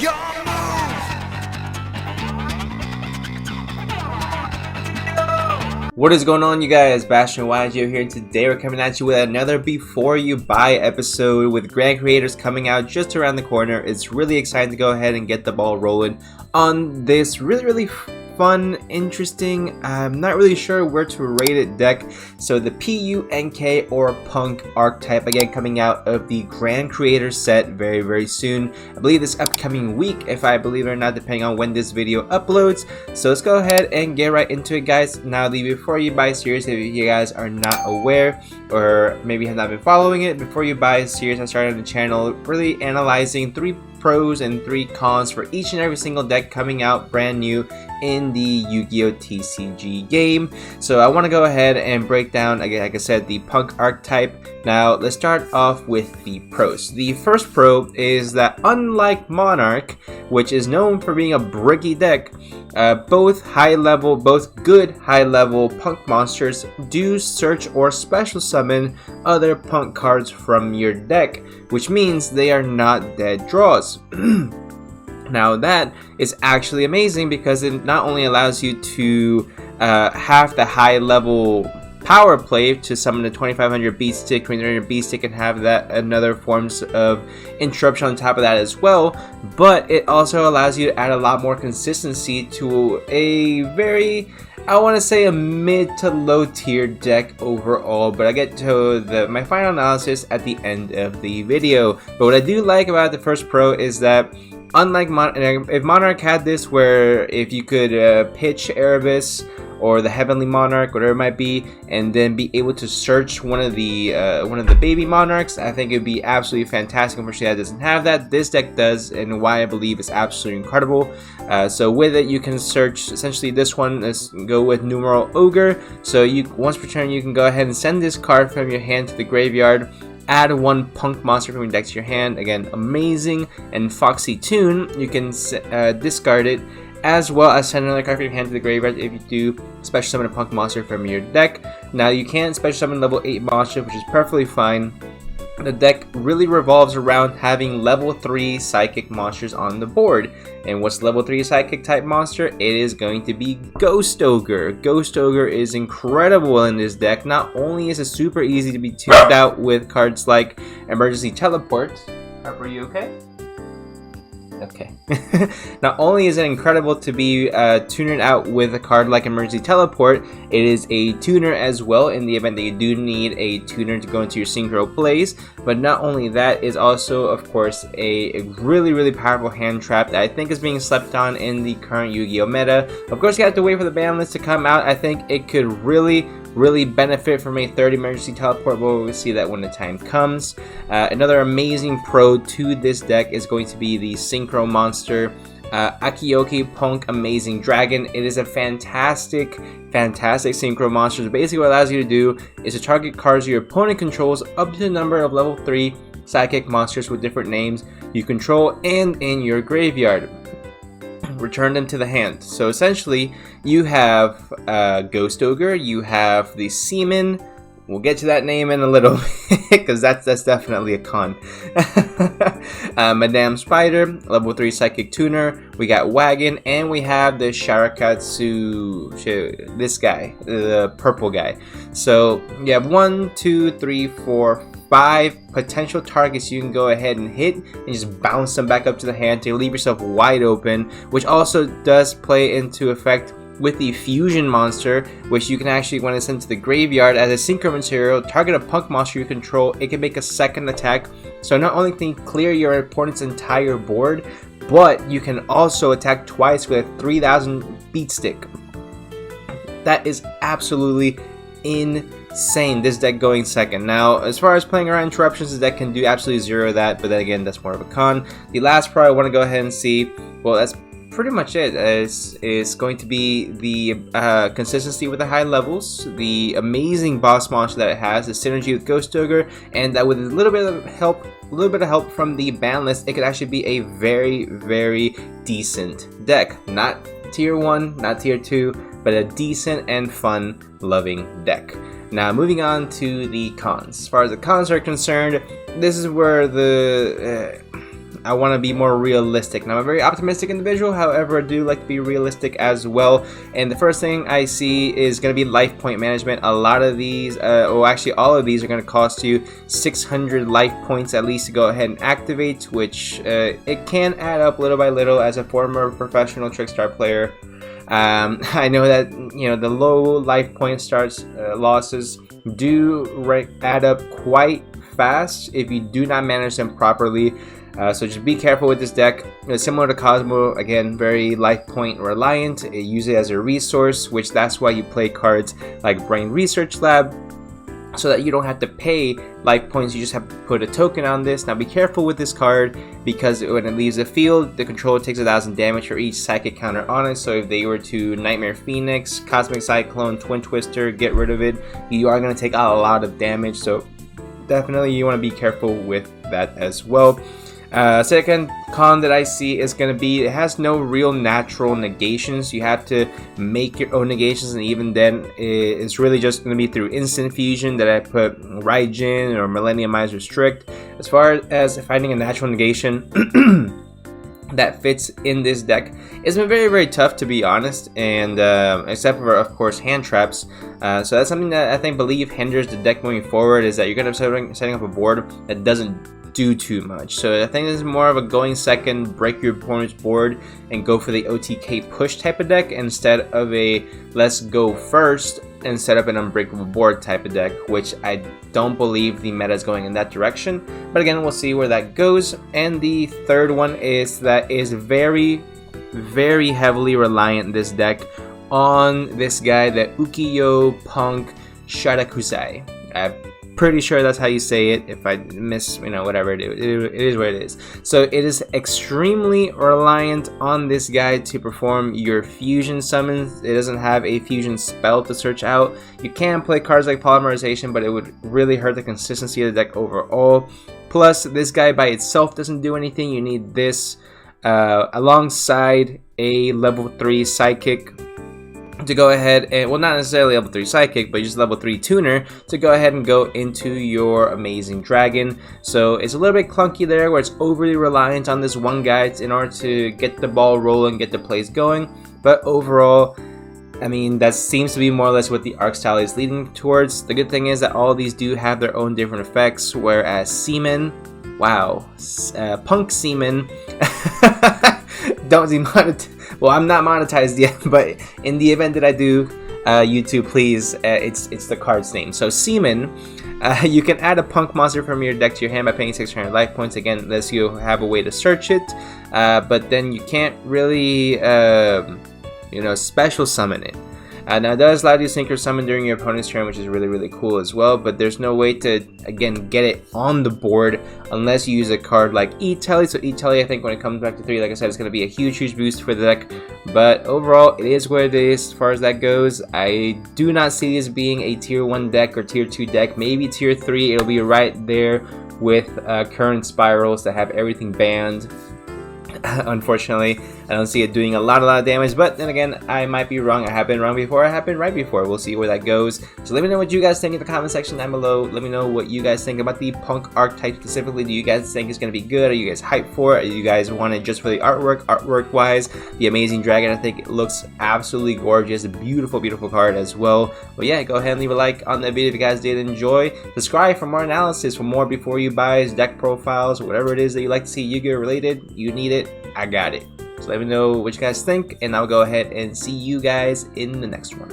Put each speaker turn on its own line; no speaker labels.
Your move!
What is going on, you guys? Bashtian YGO here, and today we're coming at you with another Before You Buy episode with Grand Creators coming out just around the corner. It's really exciting to go ahead and get the ball rolling on this really fun, interesting, I'm not really sure where to rate it deck. So the P.U.N.K or Punk archetype, again coming out of the Grand Creators set very soon. I believe this upcoming week, if I believe it or not, depending on when this video uploads. So let's go ahead and get right into it, guys. Now the Before You Buy series, if you guys are not aware or maybe have not been following it, Before You Buy series I started on the channel really analyzing 3 pros and 3 cons for each and every single deck coming out brand new in the Yu-Gi-Oh! TCG game. So I want to go ahead and break down, again, like I said, the Punk archetype. Now let's start off with the pros. The first pro is that unlike Monarch, which is known for being a bricky deck, both good high-level Punk monsters do search or special summon other Punk cards from your deck, which means they are not dead draws. Now that is actually amazing because it not only allows you to have the high level power play to summon a 2500 beat stick, 2300 beat stick, and have that another forms of interruption on top of that as well, but it also allows you to add a lot more consistency to a very, I want to say, a mid to low tier deck overall, but I get to my final analysis at the end of the video. But what I do like about the first pro is that unlike if Monarch had this, where if you could pitch Erebus or the Heavenly Monarch, whatever it might be, and then be able to search one of the baby Monarchs, I think it would be absolutely fantastic. Unfortunately, that doesn't have that. This deck does, and why I believe it's absolutely incredible. So with it, you can search, essentially this one, let's go with Numeral Ogre. So once per turn, you can go ahead and send this card from your hand to the graveyard, add 1 Punk monster from your deck to your hand. Again, amazing. And Foxy Tune, you can discard it, as well as send another card from your hand to the graveyard if you do special summon a Punk monster from your deck. Now you can special summon level 8 monster, which is perfectly fine. The deck really revolves around having level 3 psychic monsters on the board. And what's level 3 psychic type monster? It is going to be Ghost Ogre. Ghost Ogre is incredible in this deck. Not only is it super easy to be tuned out with cards like Emergency Teleport. Are you okay? Okay. Not only is it incredible to be tunered out with a card like Emergency Teleport, it is a tuner as well in the event that you do need a tuner to go into your synchro plays. But not only that, is also, of course, a really powerful hand trap that I think is being slept on in the current Yu-Gi-Oh! Meta. Of course, you have to wait for the ban list to come out. I think it could really benefit from a 3rd Emergency Teleport, but we'll see that when the time comes. Another amazing pro to this deck is going to be the Synchro Monster Akioki Punk Amazing Dragon. It is a fantastic Synchro Monster. So basically what it allows you to do is to target cards your opponent controls up to the number of level 3 psychic monsters with different names you control and in your graveyard. Return them to the hand. So essentially, you have Ghost Ogre, you have the Seaman. We'll get to that name in a little bit because that's definitely a con. Madame Spider, level 3 Psychic Tuner. We got Wagon, and we have the Sharakatsu. This guy, the purple guy. So you have 1, 2, 3, 4, 5 potential targets you can go ahead and hit and just bounce them back up to the hand to leave yourself wide open, which also does play into effect with the Fusion Monster, which you can actually, when it's sent to the graveyard as a synchro material, target a Punk monster you control. It can make a second attack, so not only can you clear your opponent's entire board, but you can also attack twice with a 3000 beat stick. That is absolutely insane, this deck going second. Now, as far as playing around interruptions, this deck can do absolutely 0 of that, but then again, that's more of a con. The last pro I want to go ahead and see, well, that's pretty much it. Is going to be the consistency with the high levels, the amazing boss monster that it has, the synergy with Ghost Ogre, and that with a little bit of help from the ban list, it could actually be a very decent deck. Not tier 1, not tier 2, but a decent and fun loving deck. Now moving on to the cons. As far as the cons are concerned, this is where the I want to be more realistic. Now, I'm a very optimistic individual, however, I do like to be realistic as well. And the first thing I see is going to be life point management. A lot of these, or actually all of these, are going to cost you 600 life points at least to go ahead and activate, which it can add up little by little. As a former professional Trickstar player, I know that the low life point starts losses do add up quite fast if you do not manage them properly. So just be careful with this deck. Similar to Cosmo, again, very life point reliant. Use it as a resource, which that's why you play cards like Brain Research Lab, so that you don't have to pay life points. You just have to put a token on this. Now be careful with this card, because when it leaves the field, the controller takes 1000 damage for each psychic counter on it. So if they were to Nightmare Phoenix, Cosmic Cyclone, Twin Twister, get rid of it, you are going to take a lot of damage. So definitely you want to be careful with that as well. Second con that I see is going to be it has no real natural negations. You have to make your own negations, and even then it's really just going to be through instant fusion that I put Raijin or Millennium Eyes Restrict. As far as finding a natural negation that fits in this deck, it's been very, very tough, to be honest, and except for, of course, hand traps. So that's something that I believe hinders the deck moving forward, is that you're going to be setting up a board that doesn't do too much. So I think this is more of a going second, break your opponent's board, and go for the OTK push type of deck, instead of a let's go first and set up an unbreakable board type of deck, which I don't believe the meta is going in that direction. But again, we'll see where that goes. And the third one is that is very, very heavily reliant, this deck, on this guy, the Ukiyo-P.U.N.K Shadakusai. Pretty sure that's how you say it. If I miss, whatever, it is what it is. So it is extremely reliant on this guy to perform your fusion summons. It doesn't have a fusion spell to search out. You can play cards like Polymerization, but it would really hurt the consistency of the deck overall. Plus, this guy by itself doesn't do anything. You need this alongside a level 3 Psychic to go ahead and, well, not necessarily level 3 Psychic, but just level 3 Tuner to go ahead and go into your Amazing Dragon. So it's a little bit clunky there, where it's overly reliant on this one guy in order to get the ball rolling, get the plays going. But overall, I mean, that seems to be more or less what the arc style is leading towards. The good thing is that all of these do have their own different effects, whereas Seaman, wow, Punk Seaman, don't demonetize. Well, I'm not monetized yet, but in the event that I do, YouTube, please, it's the card's name. So Seaman, you can add a Punk monster from your deck to your hand by paying 600 life points. Again, unless you have a way to search it, but then you can't really, special summon it. Now it does allow you to synchro summon during your opponent's turn, which is really, really cool as well, but there's no way to, again, get it on the board unless you use a card like E-Telly. So E-Telly, I think when it comes back to 3, like I said, it's going to be a huge, huge boost for the deck, but overall, it is what it is as far as that goes. I do not see this being a tier 1 deck or tier 2 deck, maybe tier 3. It'll be right there with current spirals that have everything banned. Unfortunately, I don't see it doing a lot of damage, but then again, I might be wrong. I have been wrong before, I have been right before. We'll see where that goes. So let me know what you guys think in the comment section down below. Let me know what you guys think about the Punk archetype specifically. Do you guys think it's going to be good? Are you guys hyped for it? Are you guys want it just for the artwork? Artwork wise, the Amazing Dragon, I think it looks absolutely gorgeous. A beautiful, beautiful card as well. But yeah, go ahead and leave a like on the video if you guys did enjoy. Subscribe for more analysis, for more before you buys, deck profiles, whatever it is that you like to see Yu-Gi-Oh related. You need it, I got it. So let me know what you guys think, and I'll go ahead and see you guys in the next one.